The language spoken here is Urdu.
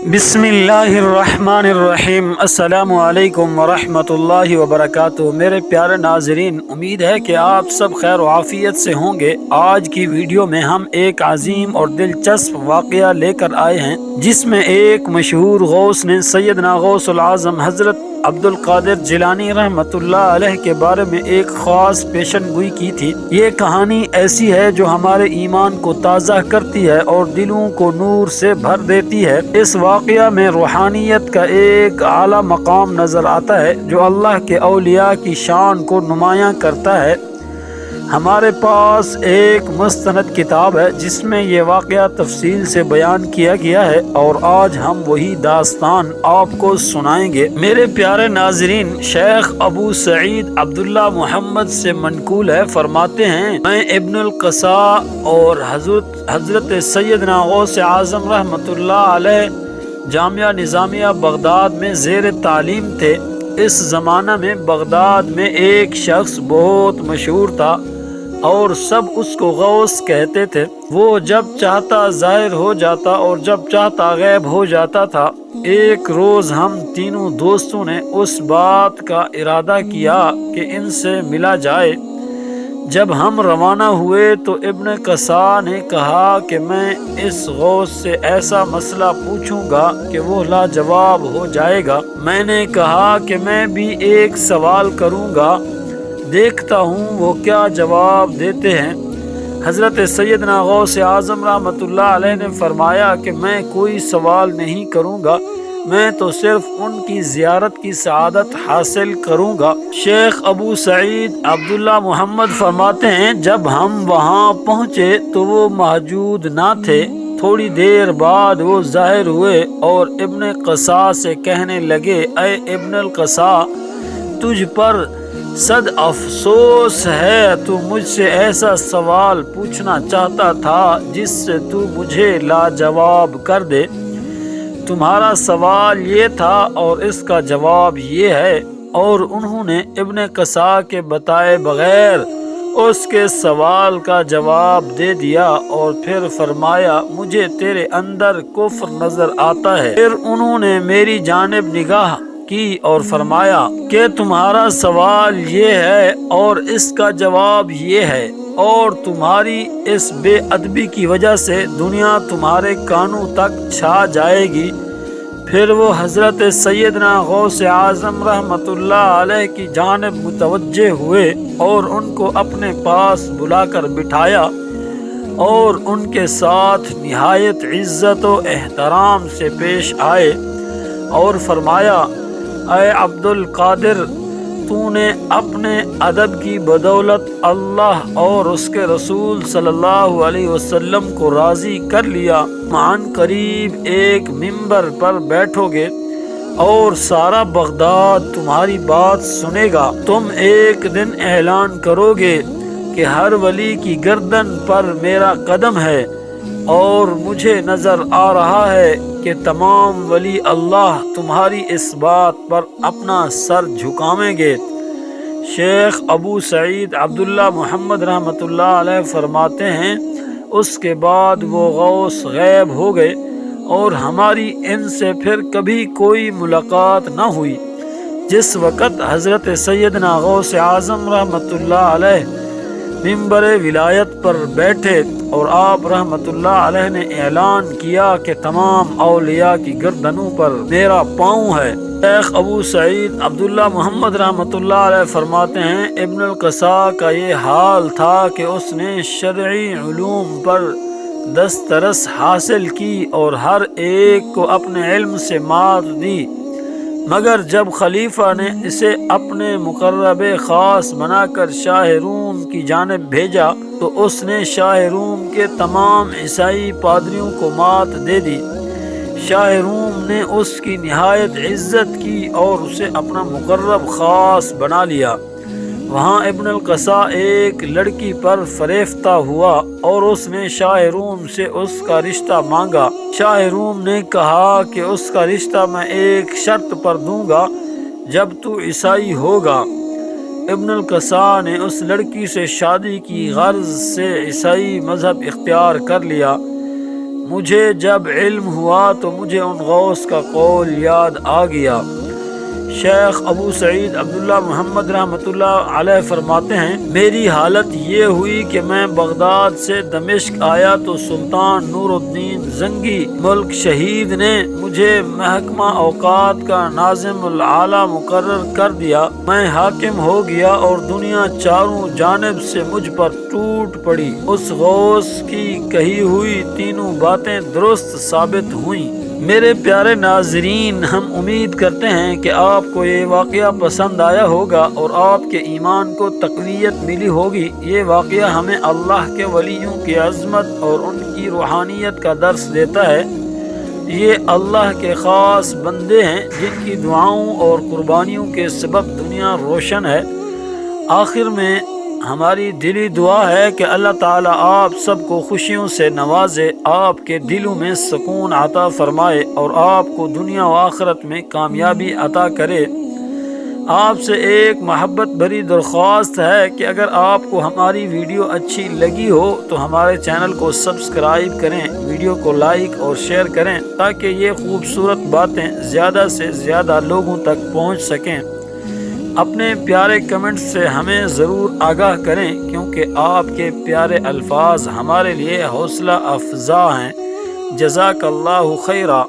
بسم اللہ الرحمن الرحیم۔ السلام علیکم ورحمۃ اللہ وبرکاتہ۔ میرے پیارے ناظرین، امید ہے کہ آپ سب خیر و عافیت سے ہوں گے۔ آج کی ویڈیو میں ہم ایک عظیم اور دلچسپ واقعہ لے کر آئے ہیں، جس میں ایک مشہور غوث نے سیدنا غوث العظم حضرت عبد القادر جیلانی رحمۃ اللہ علیہ کے بارے میں ایک خاص پیشن گوئی کی تھی۔ یہ کہانی ایسی ہے جو ہمارے ایمان کو تازہ کرتی ہے اور دلوں کو نور سے بھر دیتی ہے۔ اس واقعہ میں روحانیت کا ایک اعلیٰ مقام نظر آتا ہے جو اللہ کے اولیاء کی شان کو نمایاں کرتا ہے۔ ہمارے پاس ایک مستند کتاب ہے جس میں یہ واقعہ تفصیل سے بیان کیا گیا ہے، اور آج ہم وہی داستان آپ کو سنائیں گے۔ میرے پیارے ناظرین، شیخ ابو سعید عبداللہ محمد سے منقول ہے، فرماتے ہیں، میں ابن القصاء اور حضرت سیدنا غوث اعظم رحمۃ اللہ علیہ جامعہ نظامیہ بغداد میں زیر تعلیم تھے۔ اس زمانہ میں بغداد میں ایک شخص بہت مشہور تھا اور سب اس کو غوث کہتے تھے۔ وہ جب چاہتا ظاہر ہو جاتا اور جب چاہتا غائب ہو جاتا تھا۔ ایک روز ہم تینوں دوستوں نے اس بات کا ارادہ کیا کہ ان سے ملا جائے۔ جب ہم روانہ ہوئے تو ابن قصاء نے کہا کہ میں اس غوث سے ایسا مسئلہ پوچھوں گا کہ وہ لاجواب ہو جائے گا۔ میں نے کہا کہ میں بھی ایک سوال کروں گا، دیکھتا ہوں وہ کیا جواب دیتے ہیں۔ حضرت سیدنا غوث اعظم رحمۃ اللہ علیہ نے فرمایا کہ میں کوئی سوال نہیں کروں گا، میں تو صرف ان کی زیارت کی سعادت حاصل کروں گا۔ شیخ ابو سعید عبداللہ محمد فرماتے ہیں، جب ہم وہاں پہنچے تو وہ موجود نہ تھے۔ تھوڑی دیر بعد وہ ظاہر ہوئے اور ابن قصاء سے کہنے لگے، اے ابن القصاء، تجھ پر صد افسوس ہے، تو مجھ سے ایسا سوال پوچھنا چاہتا تھا جس سے تو مجھے لاجواب کر دے۔ تمہارا سوال یہ تھا اور اس کا جواب یہ ہے۔ اور انہوں نے ابن قصاء کے بتائے بغیر اس کے سوال کا جواب دے دیا، اور پھر فرمایا، مجھے تیرے اندر کفر نظر آتا ہے۔ پھر انہوں نے میری جانب نگاہ کی اور فرمایا کہ تمہارا سوال یہ ہے اور اس کا جواب یہ ہے، اور تمہاری اس بے ادبی کی وجہ سے دنیا تمہارے کانوں تک چھا جائے گی۔ پھر وہ حضرت سیدنا غوث اعظم رحمۃ اللہ علیہ کی جانب متوجہ ہوئے اور ان کو اپنے پاس بلا کر بٹھایا اور ان کے ساتھ نہایت عزت و احترام سے پیش آئے اور فرمایا، اے عبد القادر، تو نے اپنے ادب کی بدولت اللہ اور اس کے رسول صلی اللہ علیہ وسلم کو راضی کر لیا۔ عن قریب ایک ممبر پر بیٹھو گے اور سارا بغداد تمہاری بات سنے گا۔ تم ایک دن اعلان کرو گے کہ ہر ولی کی گردن پر میرا قدم ہے، اور مجھے نظر آ رہا ہے کہ تمام ولی اللہ تمہاری اس بات پر اپنا سر جھکاویں گے۔ شیخ ابو سعید عبداللہ محمد رحمۃ اللہ علیہ فرماتے ہیں، اس کے بعد وہ غوث غائب ہو گئے اور ہماری ان سے پھر کبھی کوئی ملاقات نہ ہوئی۔ جس وقت حضرت سیدنا غوث اعظم رحمۃ اللہ علیہ ممبر ولایت پر بیٹھے اور آپ رحمۃ اللہ علیہ نے اعلان کیا کہ تمام اولیاء کی گردنوں پر میرا پاؤں ہے۔ شیخ ابو سعید عبداللہ محمد رحمۃ اللہ علیہ فرماتے ہیں، ابن القصاء کا یہ حال تھا کہ اس نے شرعی علوم پر دسترس حاصل کی اور ہر ایک کو اپنے علم سے مات دی، مگر جب خلیفہ نے اسے اپنے مقرب خاص بنا کر شاہ روم کی جانب بھیجا تو اس نے شاہ روم کے تمام عیسائی پادریوں کو مات دے دی۔ شاہ روم نے اس کی نہایت عزت کی اور اسے اپنا مقرب خاص بنا لیا۔ وہاں ابن القصاء ایک لڑکی پر فریفتہ ہوا اور اس نے شاہ روم سے اس کا رشتہ مانگا۔ شاہ روم نے کہا کہ اس کا رشتہ میں ایک شرط پر دوں گا، جب تو عیسائی ہوگا۔ ابن القصاء نے اس لڑکی سے شادی کی غرض سے عیسائی مذہب اختیار کر لیا۔ مجھے جب علم ہوا تو مجھے ان غوث کا قول یاد آ گیا۔ شیخ ابو سعید عبداللہ محمد رحمۃ اللہ علیہ فرماتے ہیں، میری حالت یہ ہوئی کہ میں بغداد سے دمشق آیا تو سلطان نور الدین زنگی ملک شہید نے مجھے محکمہ اوقات کا ناظم العالی مقرر کر دیا۔ میں حاکم ہو گیا اور دنیا چاروں جانب سے مجھ پر ٹوٹ پڑی۔ اس غوث کی کہی ہوئی تینوں باتیں درست ثابت ہوئیں۔ میرے پیارے ناظرین، ہم امید کرتے ہیں کہ آپ کو یہ واقعہ پسند آیا ہوگا اور آپ کے ایمان کو تقویت ملی ہوگی۔ یہ واقعہ ہمیں اللہ کے ولیوں کی عظمت اور ان کی روحانیت کا درس دیتا ہے۔ یہ اللہ کے خاص بندے ہیں جن کی دعاؤں اور قربانیوں کے سبب دنیا روشن ہے۔ آخر میں ہماری دلی دعا ہے کہ اللہ تعالیٰ آپ سب کو خوشیوں سے نوازے، آپ کے دلوں میں سکون عطا فرمائے اور آپ کو دنیا و آخرت میں کامیابی عطا کرے۔ آپ سے ایک محبت بھری درخواست ہے کہ اگر آپ کو ہماری ویڈیو اچھی لگی ہو تو ہمارے چینل کو سبسکرائب کریں، ویڈیو کو لائک اور شیئر کریں تاکہ یہ خوبصورت باتیں زیادہ سے زیادہ لوگوں تک پہنچ سکیں۔ اپنے پیارے کمنٹ سے ہمیں ضرور آگاہ کریں کیونکہ آپ کے پیارے الفاظ ہمارے لیے حوصلہ افزا ہیں۔ جزاک اللہ خیرہ۔